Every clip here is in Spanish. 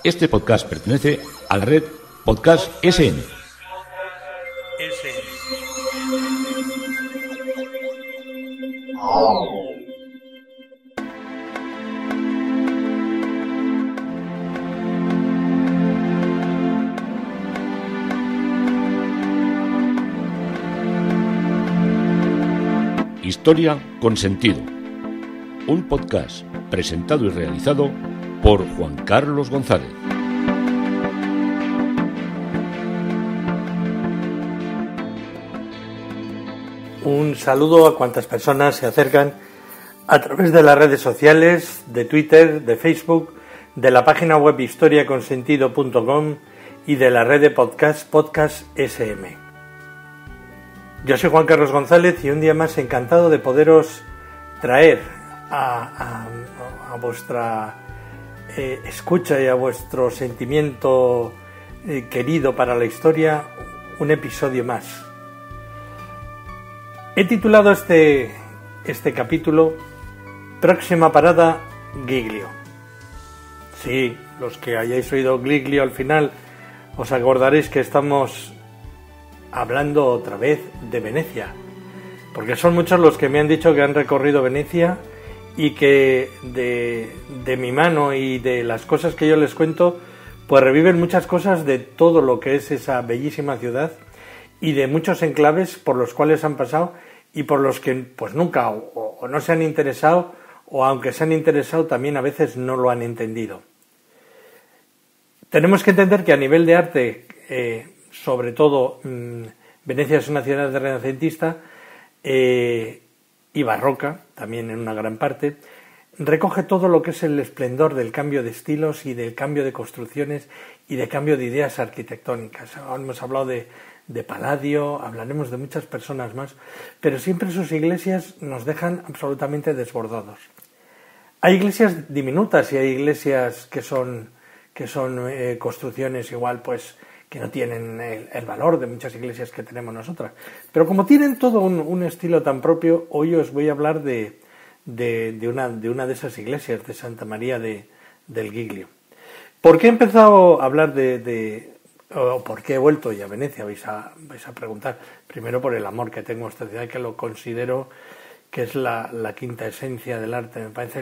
Este podcast pertenece a la red Podcast SN. Historia con sentido. Un podcast presentado y realizado por Juan Carlos González. Un saludo a cuantas personas se acercan a través de las redes sociales, de Twitter, de Facebook, de la página web historiaconsentido.com y de la red de podcast SM. Yo soy Juan Carlos González y un día más encantado de poderos traer a vuestra escucha y a vuestro sentimiento querido para la historia un episodio más. He titulado este capítulo Próxima parada, Giglio. Sí, los que hayáis oído Giglio al final os acordaréis que estamos hablando otra vez de Venecia, porque son muchos los que me han dicho que han recorrido Venecia y que de mi mano y de las cosas que yo les cuento, pues reviven muchas cosas de todo lo que es esa bellísima ciudad y de muchos enclaves por los cuales han pasado y por los que pues nunca o no se han interesado, o aunque se han interesado también a veces no lo han entendido. Tenemos que entender que a nivel de arte, sobre todo Venecia es una ciudad renacentista y barroca, también en una gran parte, recoge todo lo que es el esplendor del cambio de estilos y del cambio de construcciones y de cambio de ideas arquitectónicas. Ahora hemos hablado de Palladio, hablaremos de muchas personas más, pero siempre sus iglesias nos dejan absolutamente desbordados. Hay iglesias diminutas y hay iglesias que son construcciones igual pues que no tienen el valor de muchas iglesias que tenemos nosotras. Pero como tienen todo un estilo tan propio, hoy os voy a hablar de una de esas iglesias, de Santa María del Giglio. ¿Por qué he empezado a hablar o por qué he vuelto ya a Venecia? Vais a preguntar. Primero por el amor que tengo a esta ciudad, que lo considero que es la quinta esencia del arte. Me parece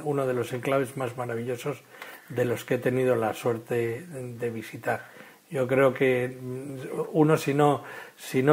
uno de los enclaves más maravillosos de los que he tenido la suerte de visitar. Yo creo que uno si no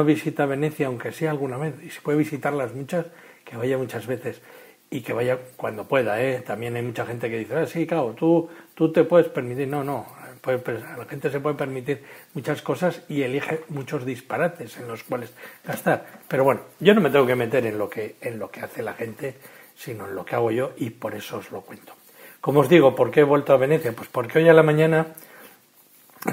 visita Venecia, aunque sea alguna vez, y si puede visitarlas muchas, que vaya muchas veces y que vaya cuando pueda, ¿eh? También hay mucha gente que dice, sí, claro, tú te puedes permitir. No, la gente se puede permitir muchas cosas y elige muchos disparates en los cuales gastar. Pero bueno, yo no me tengo que meter en lo que hace la gente, sino en lo que hago yo, y por eso os lo cuento. Como os digo, ¿por qué he vuelto a Venecia? Pues porque hoy a la mañana,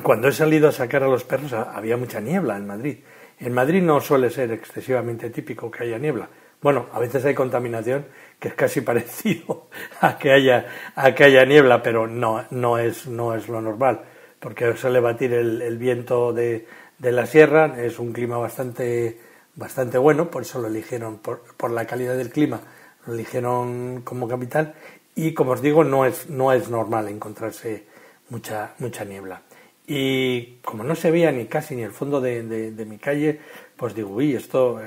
cuando he salido a sacar a los perros, había mucha niebla en Madrid. En Madrid no suele ser excesivamente típico que haya niebla. Bueno, a veces hay contaminación, que es casi parecido a que haya niebla, pero no es lo normal, porque suele batir el viento de la sierra. Es un clima bastante bueno, por eso lo eligieron, por la calidad del clima, lo eligieron como capital, y como os digo, no es normal encontrarse mucha niebla. Y como no se veía casi ni el fondo de mi calle, pues digo, esto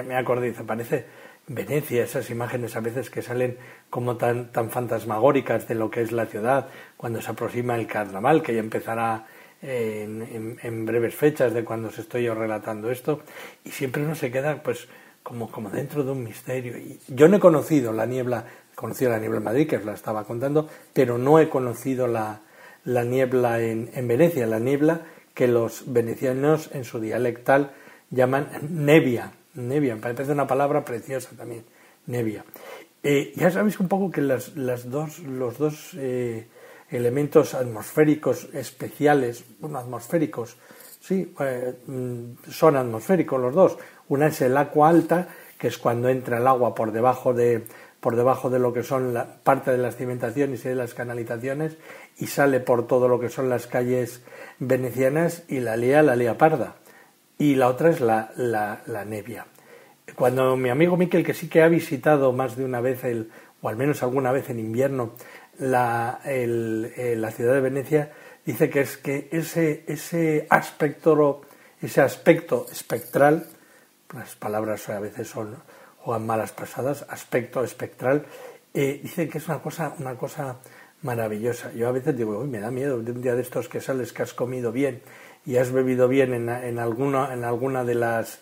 me acordé, dice, parece Venecia, esas imágenes a veces que salen como tan fantasmagóricas de lo que es la ciudad, cuando se aproxima el carnaval, que ya empezará en breves fechas de cuando os estoy yo relatando esto, y siempre uno se queda pues como dentro de un misterio. Y yo no he conocido la niebla, conocí la niebla en Madrid, que os la estaba contando, pero no he conocido la niebla en Venecia, la niebla que los venecianos en su dialectal llaman nevia, me parece una palabra preciosa también, nevia. Ya sabéis un poco que los dos elementos atmosféricos especiales, atmosféricos, sí, son atmosféricos los dos. Una es el agua alta, que es cuando entra el agua por debajo de lo que son la parte de las cimentaciones y de las canalizaciones y sale por todo lo que son las calles venecianas y la lía parda. Y la otra es la nevia. Cuando mi amigo Miquel, que sí que ha visitado más de una vez o al menos alguna vez en invierno, la ciudad de Venecia dice que es que ese aspecto espectral, las palabras a veces juegan malas pasadas, aspecto espectral, dicen que es una cosa maravillosa. Yo a veces digo, uy, me da miedo de un día de estos que sales, que has comido bien y has bebido bien en alguna de las...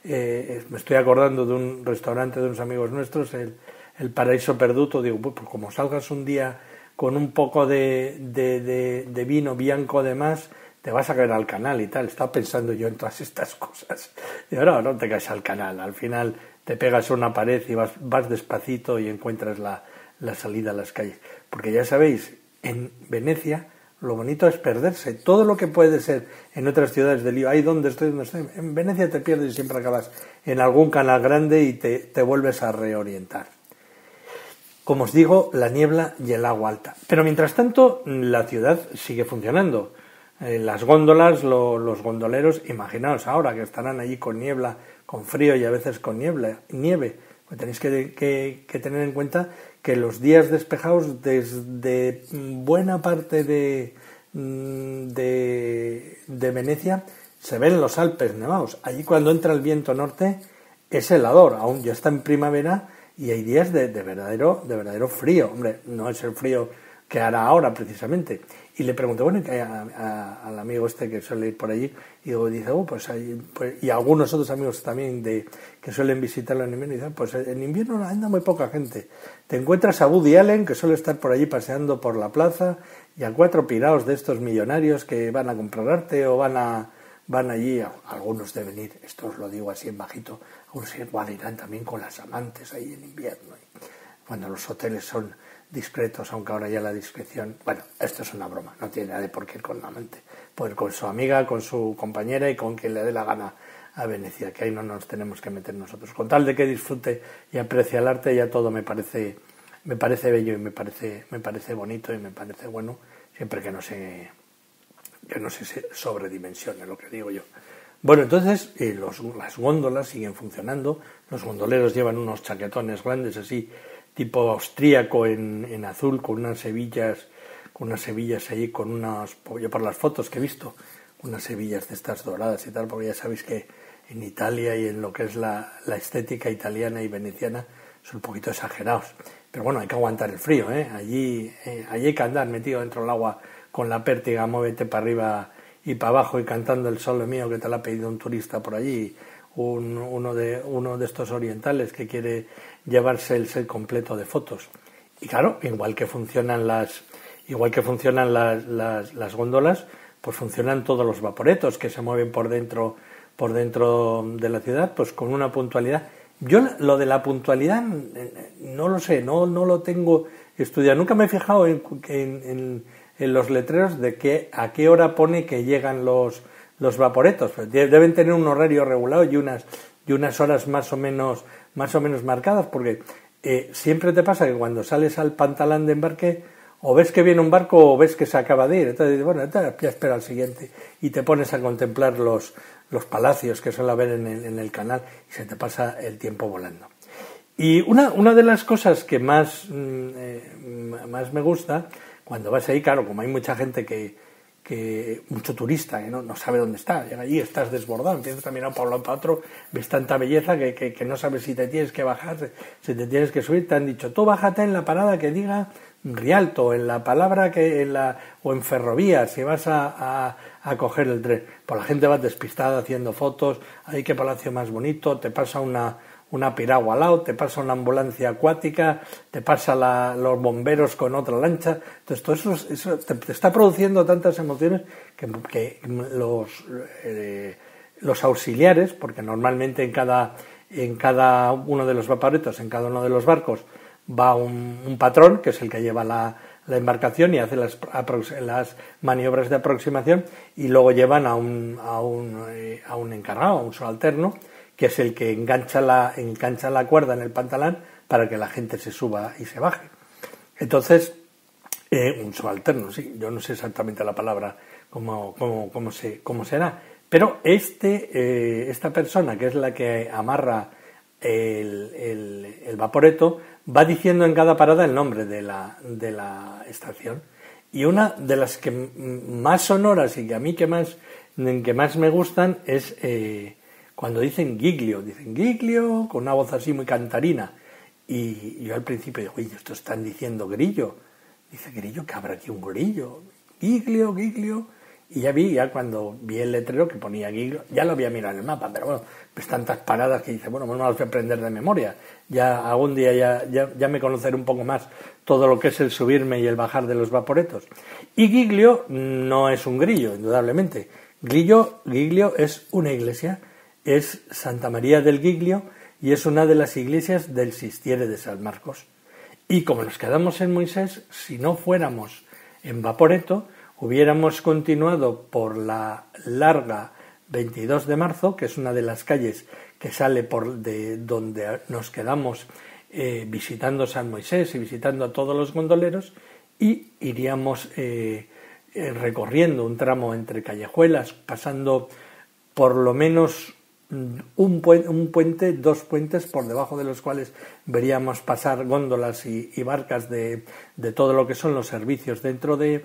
me estoy acordando de un restaurante de unos amigos nuestros, el Paraíso Perduto. Digo, pues como salgas un día con un poco de vino bianco de más, te vas a caer al canal y tal. Estaba pensando yo en todas estas cosas. Y ahora no te caes al canal, al final te pegas a una pared y vas despacito y encuentras la salida a las calles. Porque ya sabéis, en Venecia lo bonito es perderse. Todo lo que puede ser en otras ciudades del lío, ahí donde estoy, en Venecia te pierdes y siempre acabas en algún canal grande y te vuelves a reorientar. Como os digo, la niebla y el agua alta. Pero mientras tanto, la ciudad sigue funcionando. Las góndolas, los gondoleros, imaginaos ahora que estarán allí con niebla, con frío y a veces con nieve. Pues tenéis que tener en cuenta que los días despejados desde buena parte de Venecia se ven los Alpes nevados. Allí cuando entra el viento norte es helador, aún ya está en primavera y hay días de verdadero frío. Hombre, no es el frío que hará ahora precisamente. Y le pregunté, bueno, al amigo este que suele ir por allí, y dice, pues y algunos otros amigos también que suelen visitarlo en invierno, y dicen, pues en invierno anda muy poca gente. Te encuentras a Woody Allen, que suele estar por allí paseando por la plaza, y a 4 piraos de estos millonarios que van a comprar arte o van allí, algunos deben ir, esto os lo digo así en bajito, algunos igual irán también con las amantes ahí en invierno, cuando los hoteles son discretos, aunque ahora ya la discreción... Bueno, esto es una broma, no tiene nada de por qué ir con la amante. Puede ir con su amiga, con su compañera y con quien le dé la gana a Venecia, que ahí no nos tenemos que meter nosotros. Con tal de que disfrute y aprecie el arte, ya todo me parece bello y me parece bonito y me parece bueno, siempre que no se sobredimensione, lo que digo yo. Bueno, entonces las góndolas siguen funcionando, los gondoleros llevan unos chaquetones grandes así, tipo austríaco en azul, con unas hebillas allí, yo por las fotos que he visto, unas hebillas de estas doradas y tal, porque ya sabéis que en Italia y en lo que es la estética italiana y veneciana son un poquito exagerados. Pero bueno, hay que aguantar el frío, ¿eh? Allí hay que andar metido dentro del agua con la pértiga, muévete para arriba y para abajo y cantando el sole mío que te lo ha pedido un turista por allí, uno de estos orientales que quiere llevarse el set completo de fotos. Y claro, igual que funcionan las góndolas, pues funcionan todos los vaporetos que se mueven por dentro de la ciudad, pues con una puntualidad. Yo lo de la puntualidad no lo sé, no lo tengo estudiado. Nunca me he fijado en los letreros de a qué hora pone que llegan los vaporetos. Deben tener un horario regulado y unas horas más o menos marcadas, porque siempre te pasa que cuando sales al pantalán de embarque o ves que viene un barco o ves que se acaba de ir, entonces bueno, ya espera al siguiente y te pones a contemplar los palacios que suele haber en el canal y se te pasa el tiempo volando. Y una de las cosas que más me gusta cuando vas ahí, claro, como hay mucha gente mucho turista que no sabe dónde está, llega allí, estás desbordado, empiezas a mirar para un lado para otro, ves tanta belleza que no sabes si te tienes que bajar, si te tienes que subir. Te han dicho, tú bájate en la parada que diga Rialto, en la palabra o en Ferrovía, si vas a coger el tren. Pues la gente va despistada haciendo fotos, ay, qué palacio más bonito, te pasa una piragua al lado, te pasa una ambulancia acuática, te pasa los bomberos con otra lancha. Entonces todo eso te está produciendo tantas emociones que los auxiliares, porque normalmente en cada uno de los vaporetos, en cada uno de los barcos, va un patrón, que es el que lleva la embarcación y hace las maniobras de aproximación, y luego llevan a un encargado, a un subalterno, que es el que engancha la cuerda en el pantalán para que la gente se suba y se baje. Entonces, un subalterno, sí, yo no sé exactamente la palabra cómo será, pero esta persona, que es la que amarra el Vaporetto va diciendo en cada parada el nombre de la estación. Y una de las que más sonoras y que a mí que más me gustan es cuando dicen Giglio, con una voz así muy cantarina. Y yo al principio digo, oye, esto están diciendo grillo. Dice, grillo, que habrá aquí un grillo. Giglio. Y ya cuando vi el letrero que ponía Giglio, ya lo había mirado en el mapa, pero bueno, pues tantas paradas que dice, bueno, no me las voy a aprender de memoria. Ya algún día ya me conoceré un poco más todo lo que es el subirme y el bajar de los vaporetos. Y Giglio no es un grillo, indudablemente. Giglio es una iglesia, es Santa María del Giglio y es una de las iglesias del Sistiere de San Marcos. Y como nos quedamos en Moisés, si no fuéramos en Vaporetto, hubiéramos continuado por la larga 22 de marzo, que es una de las calles que sale de donde nos quedamos visitando San Moisés y visitando a todos los gondoleros, y iríamos recorriendo un tramo entre callejuelas, pasando por lo menos un puente, dos puentes por debajo de los cuales veríamos pasar góndolas y barcas de todo lo que son los servicios dentro de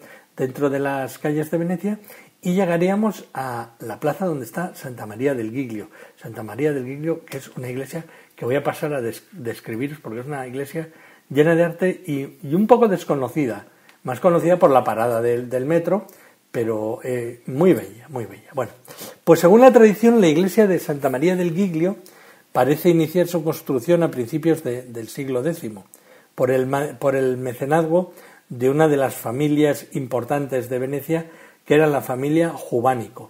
las calles de Venecia, y llegaríamos a la plaza donde está Santa María del Giglio. Santa María del Giglio, que es una iglesia que voy a pasar a describiros porque es una iglesia llena de arte y un poco desconocida, más conocida por la parada del metro, pero muy bella, muy bella. Bueno, pues según la tradición, la iglesia de Santa María del Giglio parece iniciar su construcción a principios del siglo X por el mecenazgo de una de las familias importantes de Venecia, que era la familia Jubánico.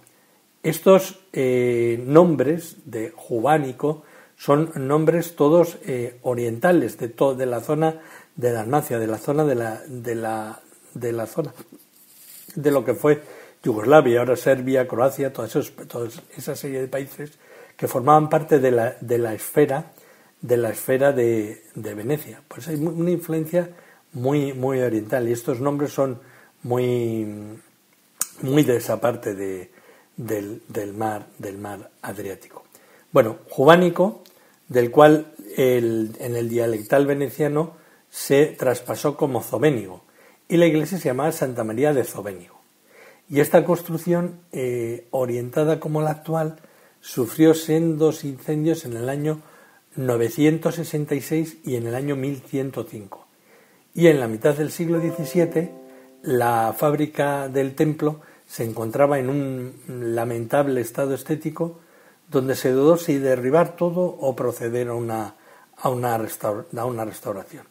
Estos nombres de Jubánico son nombres todos orientales, de la zona de Dalmacia, de la zona de lo que fue Yugoslavia, ahora Serbia, Croacia, toda esa serie de países que formaban parte de la esfera de Venecia. Pues hay una influencia muy oriental, y estos nombres son muy de esa parte del mar Adriático. Bueno, Jubánico, del cual en el dialectal veneciano se traspasó como Zobénigo, y la iglesia se llamaba Santa María de Zobénigo. Y esta construcción, orientada como la actual, sufrió sendos incendios en el año 966 y en el año 1105. Y en la mitad del siglo XVII, la fábrica del templo se encontraba en un lamentable estado estético, donde se dudó si derribar todo o proceder a una restauración.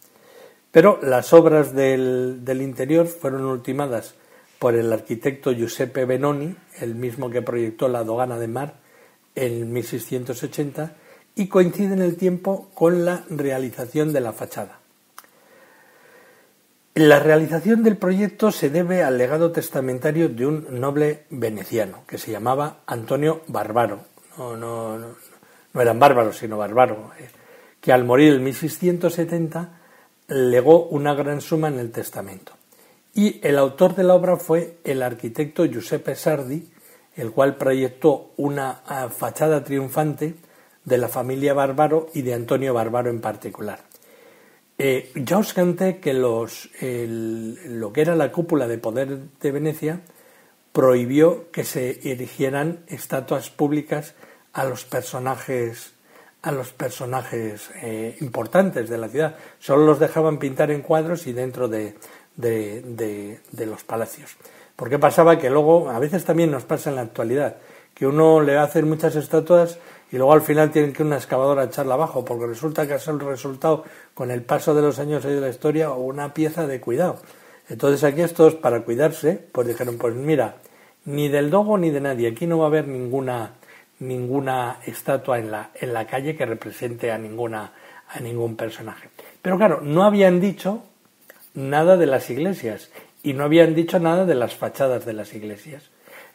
Pero las obras del interior fueron ultimadas por el arquitecto Giuseppe Benoni, el mismo que proyectó la Dogana de Mar en 1680, y coincide en el tiempo con la realización de la fachada. La realización del proyecto se debe al legado testamentario de un noble veneciano que se llamaba Antonio Barbaro. No eran bárbaros, sino Barbaro, que al morir en 1670 legó una gran suma en el testamento. Y el autor de la obra fue el arquitecto Giuseppe Sardi, el cual proyectó una fachada triunfante de la familia Barbaro y de Antonio Barbaro en particular. Ya os conté que lo que era la cúpula de poder de Venecia prohibió que se erigieran estatuas públicas a los personajes importantes de la ciudad. Solo los dejaban pintar en cuadros y dentro de los palacios. Porque pasaba que luego, a veces también nos pasa en la actualidad, que uno le hacen muchas estatuas y luego al final tienen que una excavadora echarla abajo, porque resulta que ha sido el resultado, con el paso de los años y de la historia, una pieza de cuidado. Entonces aquí estos, para cuidarse, pues dijeron, pues mira, ni del dogo ni de nadie, aquí no va a haber ninguna estatua en la calle que represente a ningún personaje. Pero claro, no habían dicho nada de las iglesias y no habían dicho nada de las fachadas de las iglesias.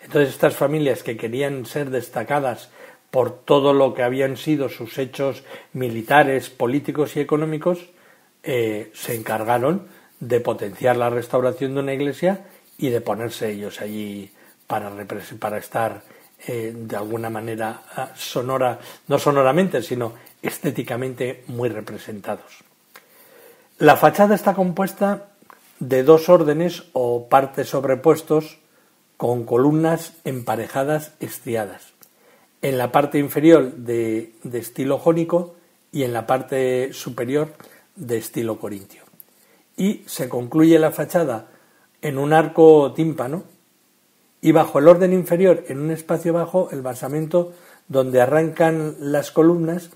Entonces estas familias que querían ser destacadas por todo lo que habían sido sus hechos militares, políticos y económicos, se encargaron de potenciar la restauración de una iglesia y de ponerse ellos allí para estar de alguna manera sonora, no sonoramente, sino estéticamente muy representados. La fachada está compuesta de dos órdenes o partes sobrepuestos con columnas emparejadas estriadas. En la parte inferior de estilo jónico y en la parte superior de estilo corintio. Y se concluye la fachada en un arco tímpano y bajo el orden inferior, en un espacio bajo, el basamento donde arrancan las columnas,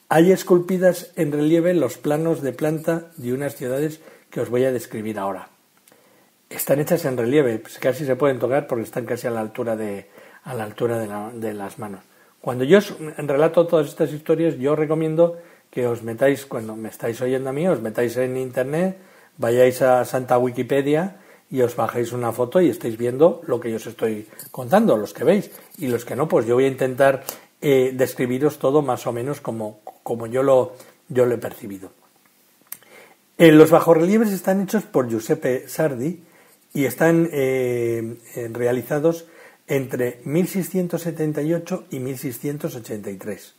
hay esculpidas en relieve los planos de planta de unas ciudades que os voy a describir ahora. Están hechas en relieve, pues casi se pueden tocar porque están casi a la altura de las manos. Cuando yo os relato todas estas historias, yo recomiendo que os metáis, cuando me estáis oyendo a mí, os metáis en internet, vayáis a Santa Wikipedia y os bajéis una foto y estáis viendo lo que yo os estoy contando, los que veis, y los que no, pues yo voy a intentar describiros todo más o menos como yo lo he percibido. Los bajorrelieves están hechos por Giuseppe Sardi y están realizados entre 1678 y 1683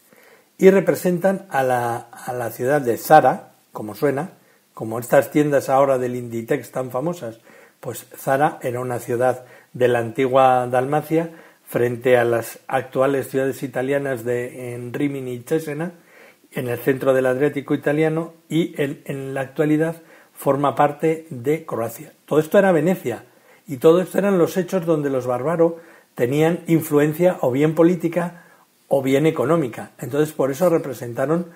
y representan a la ciudad de Zara, como suena, como estas tiendas ahora del Inditex tan famosas. Pues Zara era una ciudad de la antigua Dalmacia frente a las actuales ciudades italianas de Rímini y Cesena, en el centro del Adriático italiano, y en la actualidad forma parte de Croacia. Todo esto era Venecia y todo esto eran los hechos donde los bárbaros tenían influencia o bien política o bien económica. Entonces por eso representaron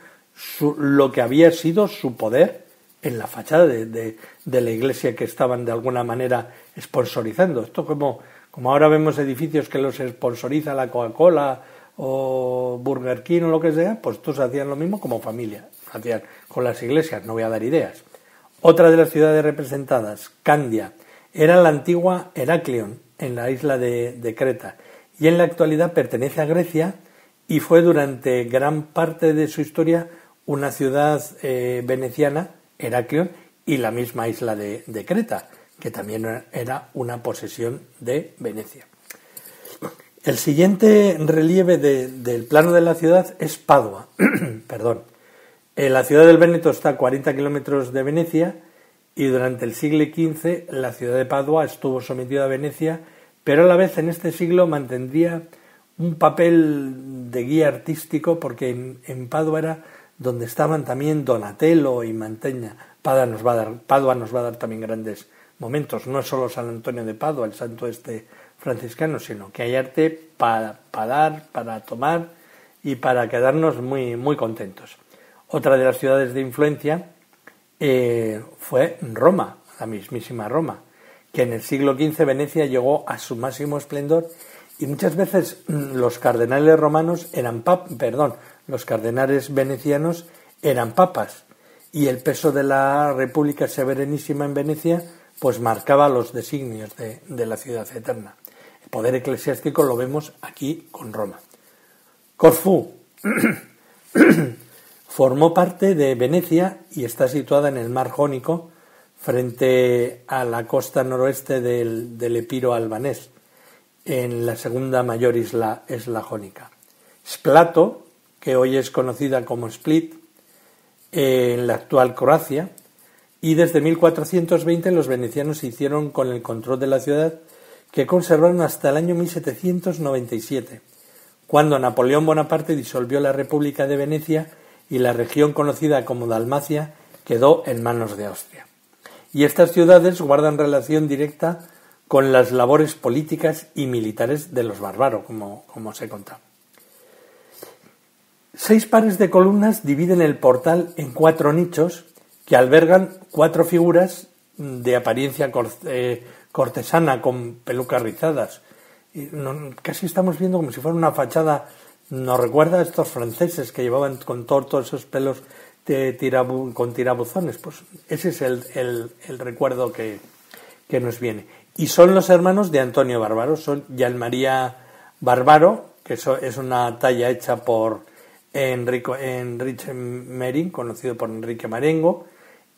lo que había sido su poder en la fachada de la iglesia que estaban de alguna manera sponsorizando. Esto como ahora vemos edificios que los sponsoriza la Coca-Cola o Burger King o lo que sea, pues estos hacían lo mismo como familia, hacían con las iglesias, no voy a dar ideas. Otra de las ciudades representadas, Candia, era la antigua Heraklion, en la isla de Creta, y en la actualidad pertenece a Grecia y fue durante gran parte de su historia una ciudad veneciana, Heraklion, y la misma isla de Creta, que también era una posesión de Venecia. El siguiente relieve del plano de la ciudad es Padua. Perdón. La ciudad del Véneto está a 40 kilómetros de Venecia y durante el siglo XV la ciudad de Padua estuvo sometida a Venecia, pero a la vez en este siglo mantendría un papel de guía artístico porque en Padua era donde estaban también Donatello y Mantegna. Padua nos va a dar también grandes momentos, no es solo San Antonio de Padua, el santo franciscano, sino que hay arte para dar, para tomar y para quedarnos muy, muy contentos. Otra de las ciudades de influencia fue Roma, la mismísima Roma, que en el siglo XV Venecia llegó a su máximo esplendor y muchas veces los cardenales los cardenales venecianos eran papas y el peso de la República Serenísima en Venecia pues marcaba los designios de la ciudad eterna. El poder eclesiástico lo vemos aquí con Roma. Corfú formó parte de Venecia y está situada en el mar Jónico frente a la costa noroeste del Epiro albanés, en la segunda mayor isla jónica. Splato, que hoy es conocida como Split, en la actual Croacia, y desde 1420 los venecianos se hicieron con el control de la ciudad, que conservaron hasta el año 1797, cuando Napoleón Bonaparte disolvió la República de Venecia y la región conocida como Dalmacia quedó en manos de Austria. Y estas ciudades guardan relación directa con las labores políticas y militares de los bárbaros, como os he contado. 6 pares de columnas dividen el portal en 4 nichos que albergan 4 figuras de apariencia cortesana con pelucas rizadas. Casi estamos viendo como si fuera una fachada. Nos recuerda a estos franceses que llevaban con todos esos pelos con tirabuzones. Pues ese es el recuerdo que nos viene. Y son los hermanos de Antonio Barbaro. Son Gian Maria Barbaro, que es una talla hecha por Enrique Merin, conocido por Enrique Marengo.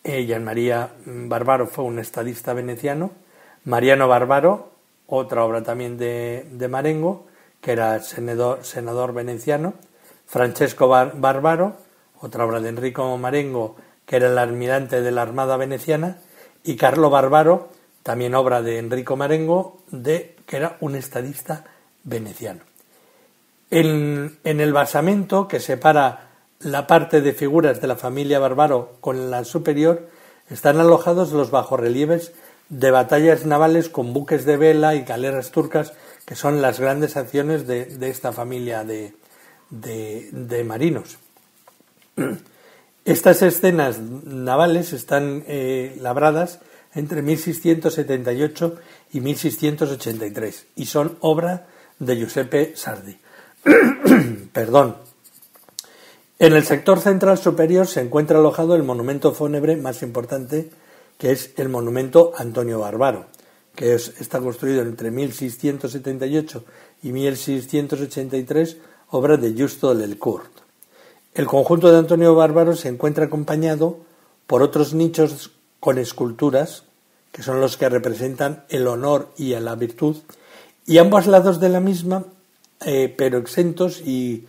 Gian Maria Barbaro fue un estadista veneciano. Mariano Barbaro, otra obra también de Marengo, que era senador veneciano, Francesco Barbaro, otra obra de Enrico Marengo, que era el almirante de la Armada veneciana, y Carlo Barbaro, también obra de Enrico Marengo, que era un estadista veneciano. En el basamento que separa la parte de figuras de la familia Barbaro con la superior, están alojados los bajorrelieves de batallas navales con buques de vela y galeras turcas, que son las grandes acciones de esta familia de marinos. Estas escenas navales están labradas entre 1678 y 1683 y son obra de Giuseppe Sardi. Perdón. En el sector central superior se encuentra alojado el monumento fúnebre más importante, que es el monumento Antonio Barbaro, que está construido entre 1678 y 1683, obra de Justo Lelcourt. El conjunto de Antonio Barbaro se encuentra acompañado por otros nichos con esculturas, que son los que representan el honor y la virtud, y ambos lados de la misma, pero exentos y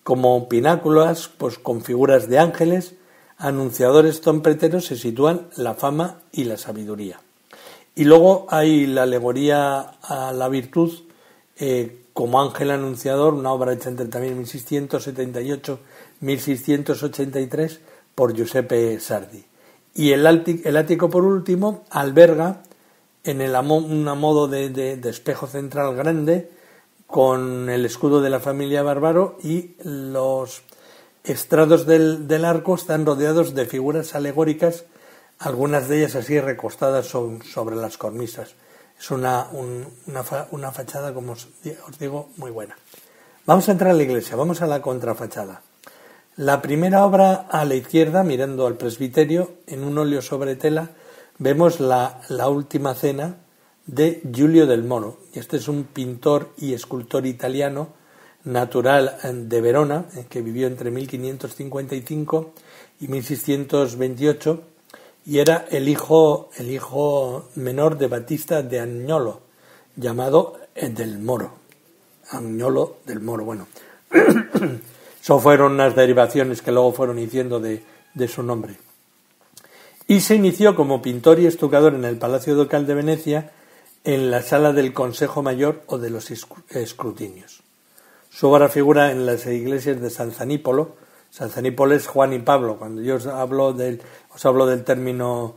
como pináculos, pues con figuras de ángeles, anunciadores trompeteros, se sitúan la fama y la sabiduría. Y luego hay la alegoría a la virtud como ángel anunciador, una obra hecha entre también 1678-1683 por Giuseppe Sardi. Y el ático, por último, alberga en un modo de espejo central grande con el escudo de la familia Barbaro, y los estrados del arco están rodeados de figuras alegóricas, algunas de ellas así recostadas sobre las cornisas. Es una fachada, como os digo, muy buena. Vamos a entrar a la iglesia, vamos a la contrafachada. La primera obra a la izquierda, mirando al presbiterio, en un óleo sobre tela, vemos la Última Cena de Giulio del Moro. Este es un pintor y escultor italiano, natural de Verona, que vivió entre 1555 y 1628, y era el hijo menor de Batista de Agnolo, llamado del Moro. Agnolo del Moro, bueno. Eso fueron unas derivaciones que luego fueron diciendo de su nombre. Y se inició como pintor y estucador en el Palacio Ducal de Venecia, en la sala del Consejo Mayor o de los escrutinios. Su obra figura en las iglesias de San Zanípolo. San Zanípolo es Juan y Pablo. Cuando yo os hablo del término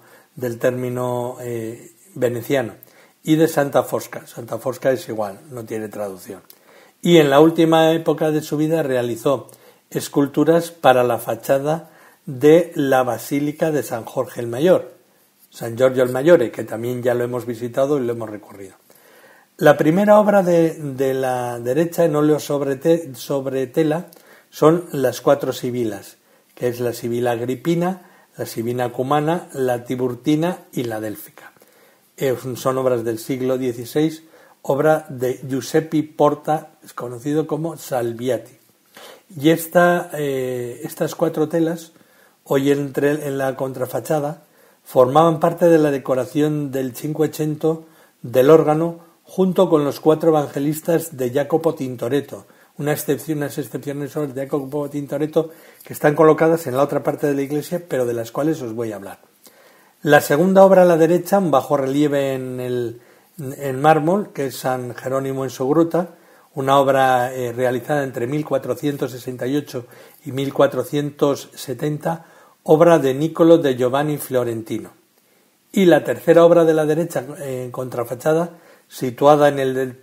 veneciano. Y de Santa Fosca. Santa Fosca es igual, no tiene traducción. Y en la última época de su vida realizó esculturas para la fachada de la Basílica de San Jorge el Mayor, San Giorgio el Maggiore, que también ya lo hemos visitado y lo hemos recorrido. La primera obra de la derecha en óleo sobre tela son las 4 sibilas, que es la sibila agripina, la sibila cumana, la tiburtina y la délfica. Son obras del siglo XVI, obra de Giuseppe Porta, es conocido como Salviati. Y estas 4 telas, hoy en la contrafachada, formaban parte de la decoración del Cinquecento del órgano, junto con los 4 evangelistas de Jacopo Tintoretto, unas excepciones de Jacopo Tintoretto que están colocadas en la otra parte de la iglesia, pero de las cuales os voy a hablar. La segunda obra a la derecha, un bajorrelieve en mármol, que es San Jerónimo en su gruta, una obra realizada entre 1468 y 1470, obra de Niccolò de Giovanni Fiorentino. Y la tercera obra de la derecha en contrafachada, situada en el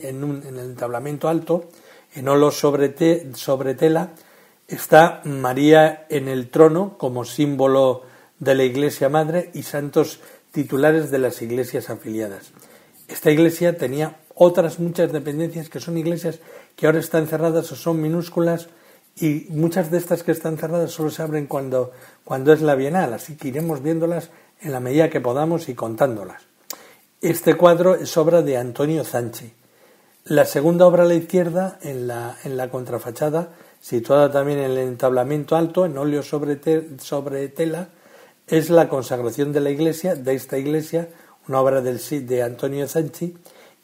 entablamento alto, en óleo sobre tela, está María en el trono como símbolo de la Iglesia Madre y santos titulares de las iglesias afiliadas. Esta iglesia tenía otras muchas dependencias que son iglesias que ahora están cerradas o son minúsculas, y muchas de estas que están cerradas solo se abren cuando es la Bienal, así que iremos viéndolas en la medida que podamos y contándolas. Este cuadro es obra de Antonio Zanchi. La segunda obra a la izquierda, en la contrafachada, situada también en el entablamento alto, en óleo sobre tela, es la consagración de esta iglesia, una obra de Antonio Zanchi,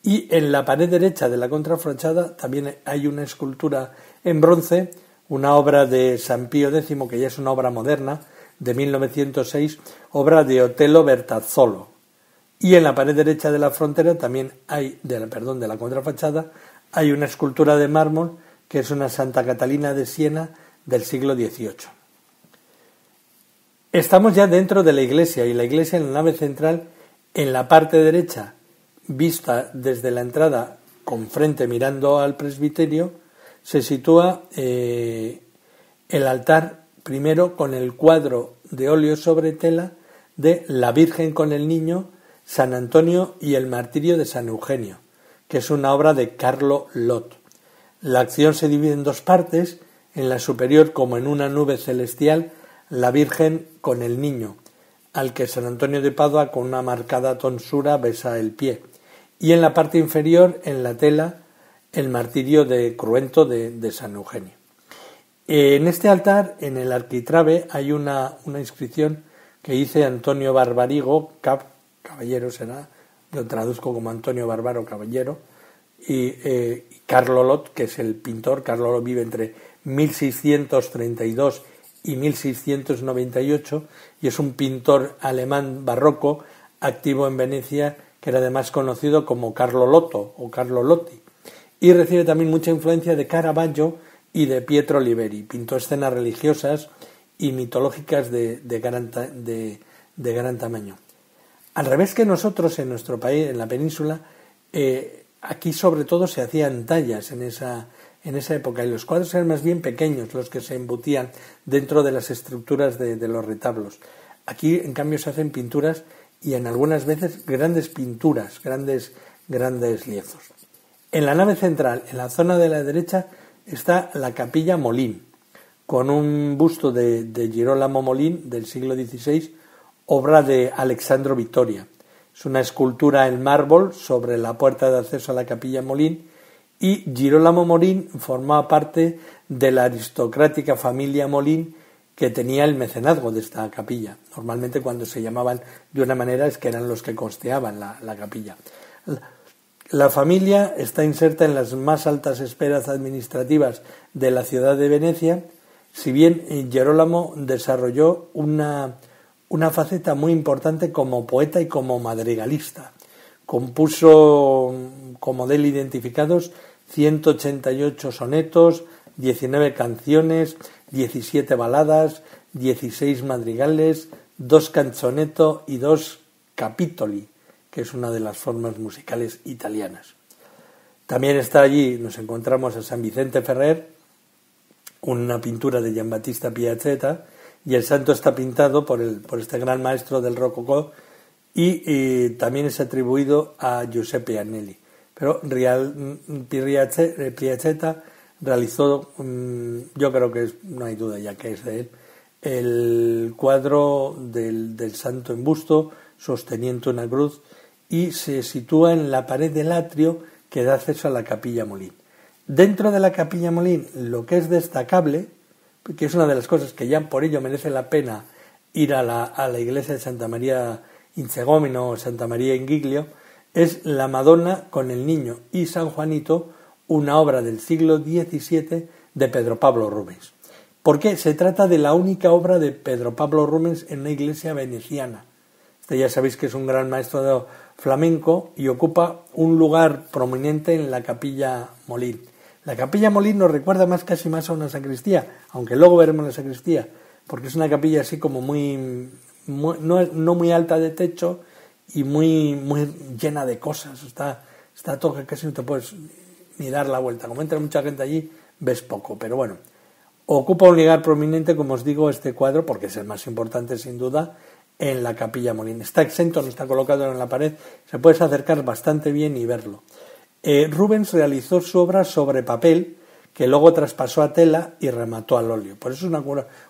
Y en la pared derecha de la contrafachada también hay una escultura en bronce, una obra de San Pío X, que ya es una obra moderna, de 1906, obra de Otello Bertazzolo. Y en la pared derecha de la frontera también hay, de la contrafachada, hay una escultura de mármol que es una Santa Catalina de Siena del siglo XVIII. Estamos ya dentro de la iglesia, y la iglesia en la nave central, en la parte derecha, vista desde la entrada con frente mirando al presbiterio, se sitúa el altar primero con el cuadro de óleo sobre tela de la Virgen con el Niño, San Antonio y el martirio de San Eugenio, que es una obra de Carlo Lot. La acción se divide en dos partes, en la superior, como en una nube celestial, la Virgen con el Niño, al que San Antonio de Padua con una marcada tonsura besa el pie, y en la parte inferior, en la tela, el martirio de Cruento de San Eugenio. En este altar, en el arquitrabe, hay una inscripción que dice Antonio Barbarigo, caballero será, lo traduzco como Antonio Barbaro Caballero, y Carlo Lot, que es el pintor. Carlo Lot vive entre 1632 y 1698 y es un pintor alemán barroco activo en Venecia, que era además conocido como Carlo Lotto o Carlo Lotti, y recibe también mucha influencia de Caravaggio y de Pietro Oliveri. Pintó escenas religiosas y mitológicas de gran tamaño. Al revés que nosotros en nuestro país, en la península, aquí sobre todo se hacían tallas en esa época, y los cuadros eran más bien pequeños los que se embutían dentro de las estructuras de los retablos. Aquí, en cambio, se hacen pinturas, y en algunas veces grandes pinturas, grandes lienzos. En la nave central, en la zona de la derecha, está la capilla Molín, con un busto de Girolamo Molín del siglo XVI, obra de Alexandro Vittoria. Es una escultura en mármol sobre la puerta de acceso a la capilla Molín, y Girolamo Molín formaba parte de la aristocrática familia Molín que tenía el mecenazgo de esta capilla. Normalmente, cuando se llamaban de una manera, es que eran los que costeaban la capilla. La familia está inserta en las más altas esferas administrativas de la ciudad de Venecia, si bien Girolamo desarrolló una faceta muy importante como poeta y como madrigalista. Compuso, como de él identificados, 188 sonetos, 19 canciones, 17 baladas, 16 madrigales, 2 canzoneto y 2 capitoli, que es una de las formas musicales italianas. También está allí, nos encontramos a San Vicente Ferrer, una pintura de Giambattista Piazzetta, y el santo está pintado por este gran maestro del rococó, y también es atribuido a Giuseppe Annelli. Pero Piazzetta realizó, yo creo que no hay duda ya que es de él, el cuadro del santo en busto sosteniendo una cruz, y se sitúa en la pared del atrio que da acceso a la capilla Molín. Dentro de la capilla Molín, lo que es destacable, que es una de las cosas que ya por ello merece la pena ir a la iglesia de Santa María in Segomino o Santa María in Giglio, es la Madonna con el Niño y San Juanito, una obra del siglo XVII de Pedro Pablo Rubens. ¿Por qué? Se trata de la única obra de Pedro Pablo Rubens en una iglesia veneciana. Ya sabéis que es un gran maestro flamenco y ocupa un lugar prominente en la capilla Molín. La capilla Molín nos recuerda casi más a una sacristía, aunque luego veremos la sacristía, porque es una capilla así como no muy alta de techo y muy llena de cosas. Está todo que casi no te puedes ni dar la vuelta. Como entra mucha gente allí, ves poco, pero bueno. Ocupa un lugar prominente, como os digo, este cuadro, porque es el más importante sin duda, en la capilla Molín. Está exento, no está colocado en la pared, se puede acercar bastante bien y verlo. Rubens realizó su obra sobre papel, que luego traspasó a tela y remató al óleo. Por eso es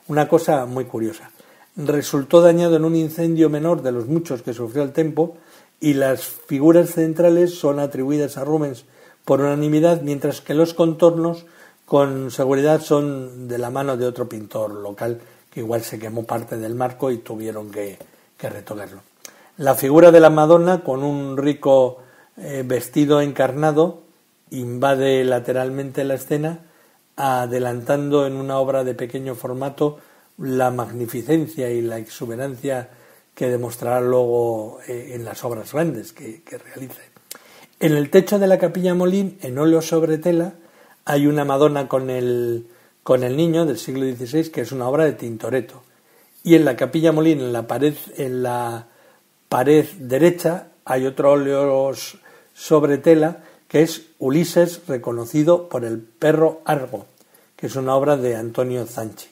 una cosa muy curiosa. Resultó dañado en un incendio menor de los muchos que sufrió el templo, y las figuras centrales son atribuidas a Rubens por unanimidad, mientras que los contornos con seguridad son de la mano de otro pintor local, que igual se quemó parte del marco y tuvieron que retocarlo. La figura de la Madonna, con un rico vestido encarnado invade lateralmente la escena, adelantando en una obra de pequeño formato la magnificencia y la exuberancia que demostrará luego en las obras grandes que realice. En el techo de la Capilla Molín, en óleo sobre tela, hay una Madonna con el niño del siglo XVI, que es una obra de Tintoretto. Y en la Capilla Molín, en la pared derecha, hay otro óleo sobre tela, que es Ulises reconocido por el perro Argo, que es una obra de Antonio Zanchi.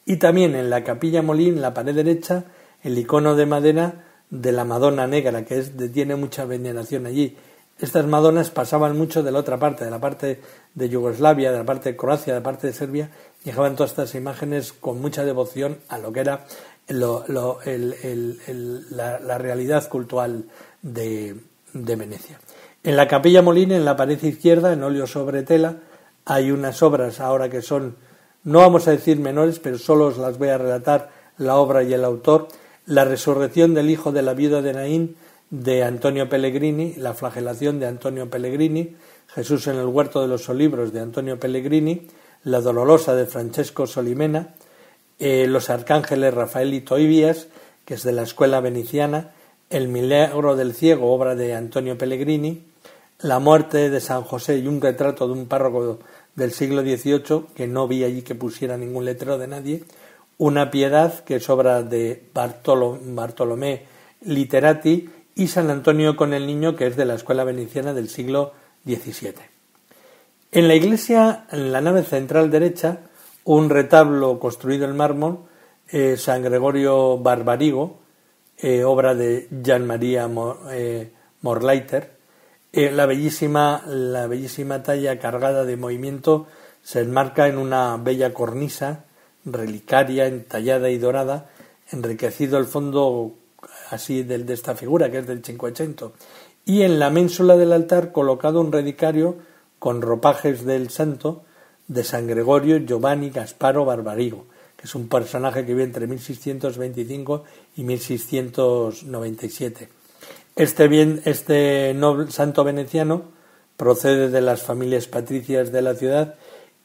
Y también en la Capilla Molín, en la pared derecha, el icono de madera de la Madonna Negra, que tiene mucha veneración allí. Estas Madonas pasaban mucho de la otra parte, de la parte de Yugoslavia, de la parte de Croacia, de la parte de Serbia, y dejaban todas estas imágenes con mucha devoción a lo que era la realidad cultural de Venecia. En la Capilla Molín, en la pared izquierda, en óleo sobre tela, hay unas obras ahora que son, no vamos a decir menores, pero solo os las voy a relatar la obra y el autor. La resurrección del hijo de la viuda de Naín, de Antonio Pellegrini, la flagelación de Antonio Pellegrini, Jesús en el huerto de los olivos de Antonio Pellegrini, la Dolorosa de Francesco Solimena, los arcángeles Rafael y Toibias, que es de la escuela veneciana, el milagro del ciego, obra de Antonio Pellegrini, la muerte de San José y un retrato de un párroco del siglo XVIII, que no vi allí que pusiera ningún letrero de nadie, una piedad, que es obra de Bartolomé Literati, y San Antonio con el niño, que es de la escuela veneciana del siglo XVII. En la iglesia, en la nave central derecha, un retablo construido en mármol, San Gregorio Barbarigo, obra de Gian Maria Morleiter. La bellísima talla cargada de movimiento se enmarca en una bella cornisa relicaria, entallada y dorada, enriquecido el fondo así de esta figura, que es del Cinquecento, y en la ménsula del altar colocado un relicario con ropajes del santo de San Gregorio Giovanni Gasparo Barbarigo, que es un personaje que vive entre 1625 y 1697. Este noble santo veneciano procede de las familias patricias de la ciudad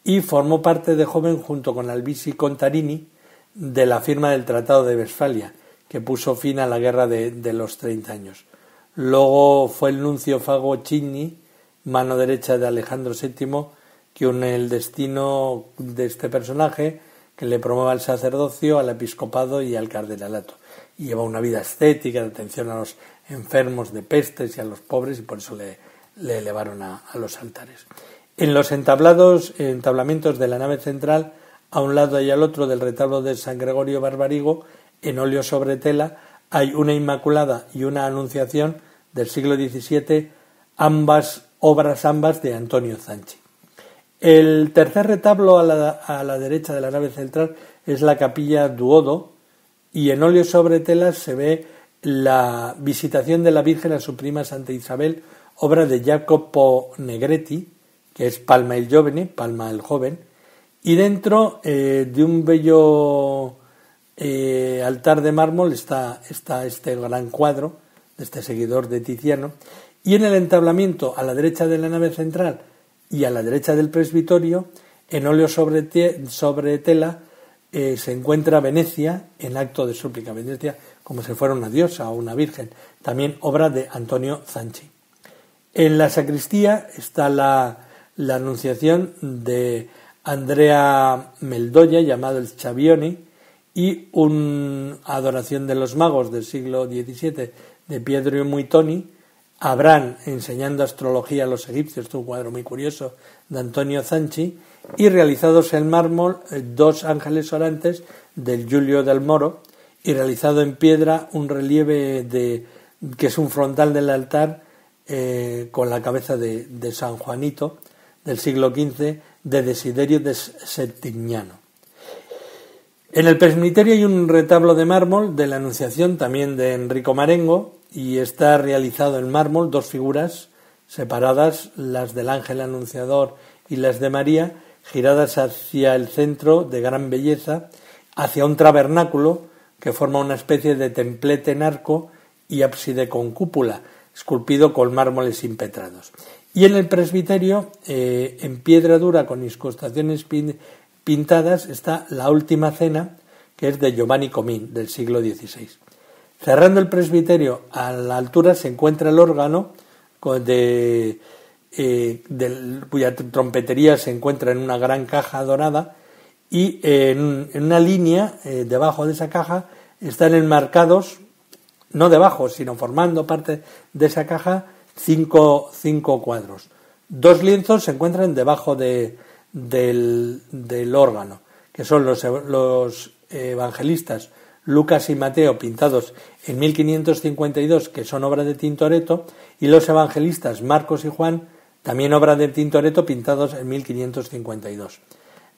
y formó parte de joven, junto con Albisi Contarini, de la firma del Tratado de Westfalia, que puso fin a la guerra de los 30 años. Luego fue el nuncio Fago Cigni, mano derecha de Alejandro VII, que une el destino de este personaje, que le promueve al sacerdocio, al episcopado y al cardenalato. Y lleva una vida ascética, de atención a los enfermos de pestes y a los pobres, y por eso le elevaron a los altares. En los entablamientos de la nave central, a un lado y al otro del retablo de San Gregorio Barbarigo, en óleo sobre tela, hay una Inmaculada y una Anunciación del siglo XVII, obras ambas de Antonio Zanchi. El tercer retablo a la derecha de la nave central es la Capilla Duodo, y en óleo sobre tela se ve la Visitación de la Virgen a su prima Santa Isabel, obra de Jacopo Negretti, que es Palma il Giovane, Palma el Joven, y dentro de un bello altar de mármol está este gran cuadro de este seguidor de Tiziano, y en el entablamiento a la derecha de la nave central y a la derecha del presbiterio, en óleo sobre tela, se encuentra Venecia en acto de súplica, Venecia como si fuera una diosa o una virgen, también obra de Antonio Zanchi. En la sacristía está la Anunciación de Andrea Meldoya, llamado el Schiavioni, y una Adoración de los Magos del siglo XVII de Pietro Muitoni, Abraham enseñando astrología a los egipcios, un cuadro muy curioso de Antonio Zanchi, y realizados en mármol dos ángeles orantes del Giulio del Moro, y realizado en piedra un relieve que es un frontal del altar con la cabeza de San Juanito del siglo XV de Desiderio de Settignano. En el presbiterio hay un retablo de mármol de la Anunciación, también de Enrico Marengo, y está realizado en mármol dos figuras separadas, las del ángel anunciador y las de María, giradas hacia el centro, de gran belleza, hacia un tabernáculo que forma una especie de templete en arco y ábside con cúpula. esculpido con mármoles impetrados. Y en el presbiterio, en piedra dura con incrustaciones pintadas, está la Última Cena, que es de Giovanni Comín, del siglo XVI. Cerrando el presbiterio, a la altura se encuentra el órgano, cuya trompetería se encuentra en una gran caja dorada, y en una línea debajo de esa caja están enmarcados, no debajo, sino formando parte de esa caja, cinco cuadros. 2 lienzos se encuentran debajo del órgano, que son los evangelistas Lucas y Mateo, pintados en 1552, que son obra de Tintoretto, y los evangelistas Marcos y Juan, también obra de Tintoretto, pintados en 1552.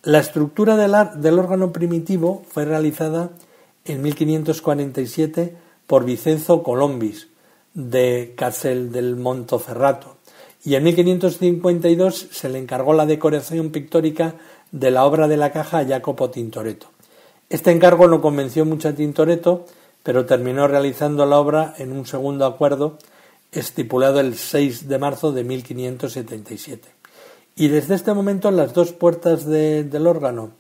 La estructura del órgano primitivo fue realizada en 1547 por Vicenzo Colombis, de Castel del Montoferrato, y en 1552 se le encargó la decoración pictórica de la obra de la caja a Jacopo Tintoretto. Este encargo no convenció mucho a Tintoretto, pero terminó realizando la obra en un segundo acuerdo estipulado el 6 de marzo de 1577. Y desde este momento las 2 puertas del órgano,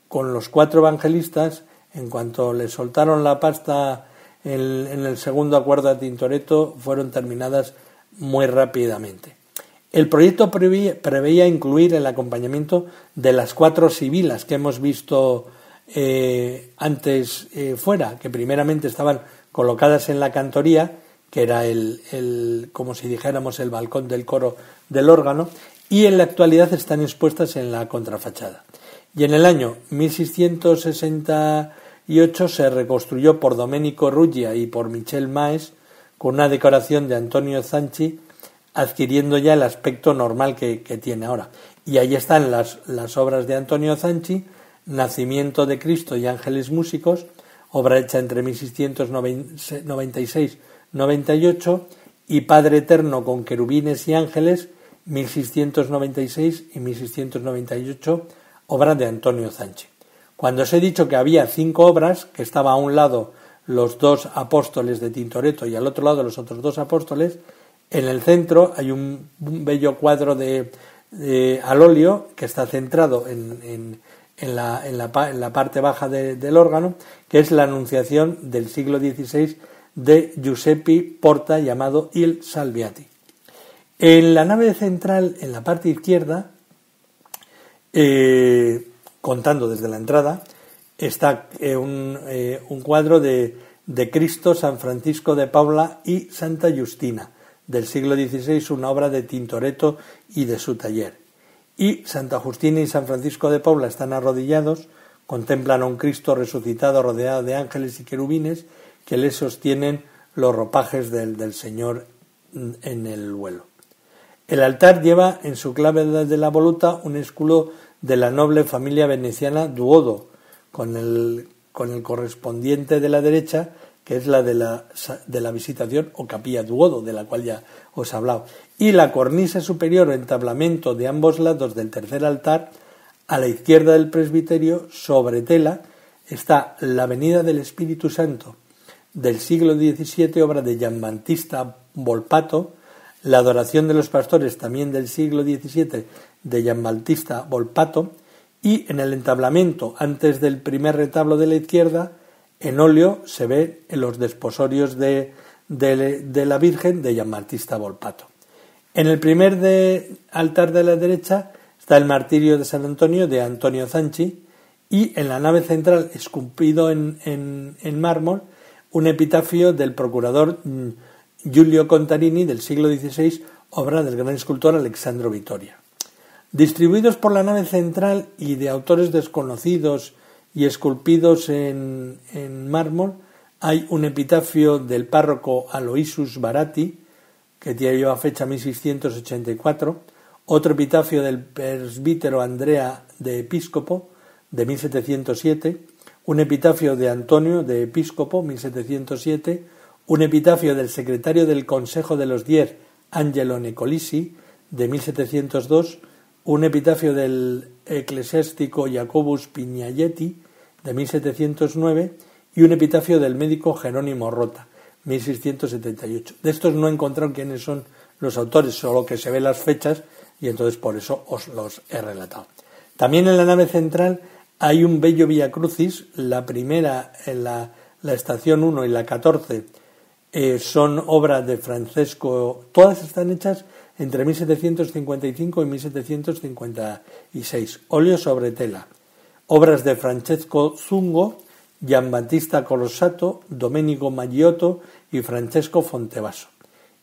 con los 4 evangelistas, en cuanto le soltaron la pasta en el segundo acuerdo a Tintoretto, fueron terminadas muy rápidamente. El proyecto preveía incluir el acompañamiento de las 4 sibilas que hemos visto antes fuera, que primeramente estaban colocadas en la cantoría, que era como si dijéramos el balcón del coro del órgano, y en la actualidad están expuestas en la contrafachada. Y en el año 1668 se reconstruyó por Domenico Ruggia y por Michel Maes, con una decoración de Antonio Zanchi, adquiriendo ya el aspecto normal que tiene ahora. Y ahí están las obras de Antonio Zanchi: Nacimiento de Cristo y Ángeles Músicos, obra hecha entre 1696-98, y Padre Eterno con Querubines y Ángeles, 1696 y 1698, obra de Antonio Zanchi. Cuando os he dicho que había 5 obras, que estaba a un lado los 2 apóstoles de Tintoretto y al otro lado los otros 2 apóstoles, en el centro hay un bello cuadro al óleo que está centrado en la parte baja del órgano, que es la Anunciación del siglo XVI de Giuseppe Porta, llamado Il Salviati. En la nave central, en la parte izquierda, contando desde la entrada, está un cuadro de Cristo, San Francisco de Paula y Santa Justina, del siglo XVI, una obra de Tintoretto y de su taller. Y Santa Justina y San Francisco de Paula están arrodillados, contemplan a un Cristo resucitado rodeado de ángeles y querubines que le sostienen los ropajes del Señor en el vuelo. El altar lleva en su clave de la voluta un escudo de la noble familia veneciana Duodo, con el correspondiente de la derecha, que es la de la Visitación o Capilla Duodo, de la cual ya os he hablado, y la cornisa superior o entablamento de ambos lados del tercer altar. A la izquierda del presbiterio, sobre tela, está la Venida del Espíritu Santo, del siglo XVII, obra de Giambattista Volpato, la Adoración de los Pastores, también del siglo XVII, de Giambattista Volpato, y en el entablamento, antes del primer retablo de la izquierda, en óleo se ve en los desposorios de la Virgen, de Giambattista Volpato. En el primer altar de la derecha está el Martirio de San Antonio, de Antonio Zanchi, y en la nave central, esculpido en mármol, un epitafio del procurador Giulio Contarini, del siglo XVI, obra del gran escultor Alessandro Vittoria. Distribuidos por la nave central y de autores desconocidos y esculpidos en mármol, hay un epitafio del párroco Aloysius Baratti, que lleva fecha 1684, otro epitafio del presbítero Andrea de Episcopo, de 1707, un epitafio de Antonio de Episcopo, 1707, un epitafio del secretario del Consejo de los 10, Angelo Nicolisi, de 1702, un epitafio del eclesiástico Jacobus Pignaletti, de 1709, y un epitafio del médico Jerónimo Rota. 1678. De estos no he encontrado quiénes son los autores, solo que se ven las fechas y entonces por eso os los he relatado. También en la nave central hay un bello Vía Crucis, la primera en la estación 1 y la 14 son obras de Francesco, todas están hechas entre 1755 y 1756, óleo sobre tela, obras de Francesco Zungo, Giambattista Colosato, Domenico Maggiotto y Francesco Fontevaso.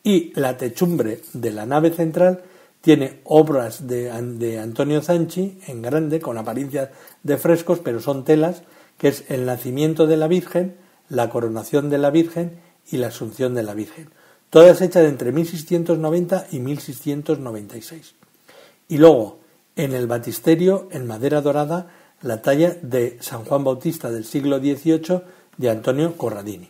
Y la techumbre de la nave central tiene obras de Antonio Zanchi en grande, con apariencia de frescos, pero son telas, que es el nacimiento de la Virgen, la coronación de la Virgen y la asunción de la Virgen. Todas hechas entre 1690 y 1696. Y luego, en el batisterio, en madera dorada, la talla de San Juan Bautista del siglo XVIII de Antonio Corradini.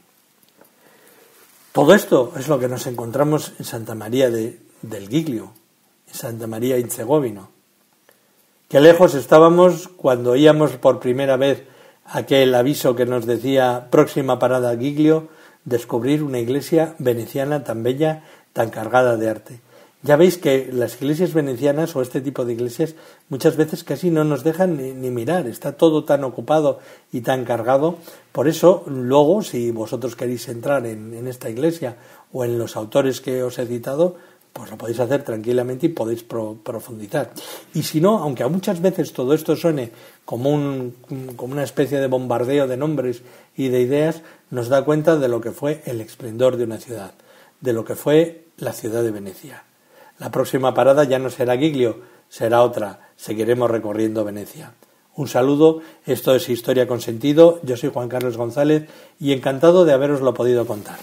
Todo esto es lo que nos encontramos en Santa María del Giglio, en Santa María in Segovino. Qué lejos estábamos cuando oíamos por primera vez aquel aviso que nos decía próxima parada Giglio, descubrir una iglesia veneciana tan bella, tan cargada de arte. Ya veis que las iglesias venecianas o este tipo de iglesias muchas veces casi no nos dejan ni mirar, está todo tan ocupado y tan cargado. Por eso luego, si vosotros queréis entrar en esta iglesia o en los autores que os he citado, pues lo podéis hacer tranquilamente y podéis profundizar. Y si no, aunque a muchas veces todo esto suene como una especie de bombardeo de nombres y de ideas, nos da cuenta de lo que fue el esplendor de una ciudad, de lo que fue la ciudad de Venecia. La próxima parada ya no será Giglio, será otra. Seguiremos recorriendo Venecia. Un saludo, esto es Historia con Sentido, yo soy Juan Carlos González y encantado de haberoslo podido contar.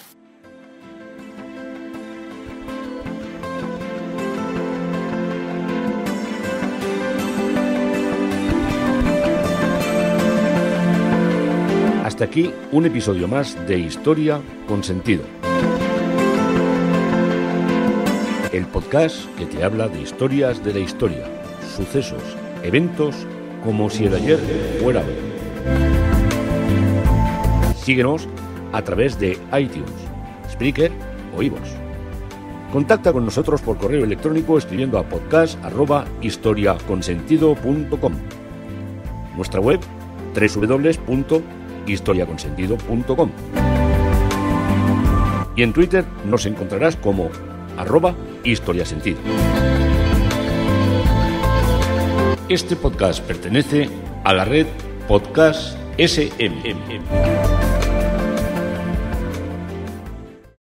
Hasta aquí un episodio más de Historia con Sentido. El podcast que te habla de historias de la historia, sucesos, eventos, como si el ayer fuera hoy. Síguenos a través de iTunes, Spreaker o iVoox. Contacta con nosotros por correo electrónico escribiendo a podcast@historiaconsentido.com. Nuestra web www.historiaconsentido.com. Y en Twitter nos encontrarás como @historiasentido. Este podcast pertenece a la red Podcast SMM.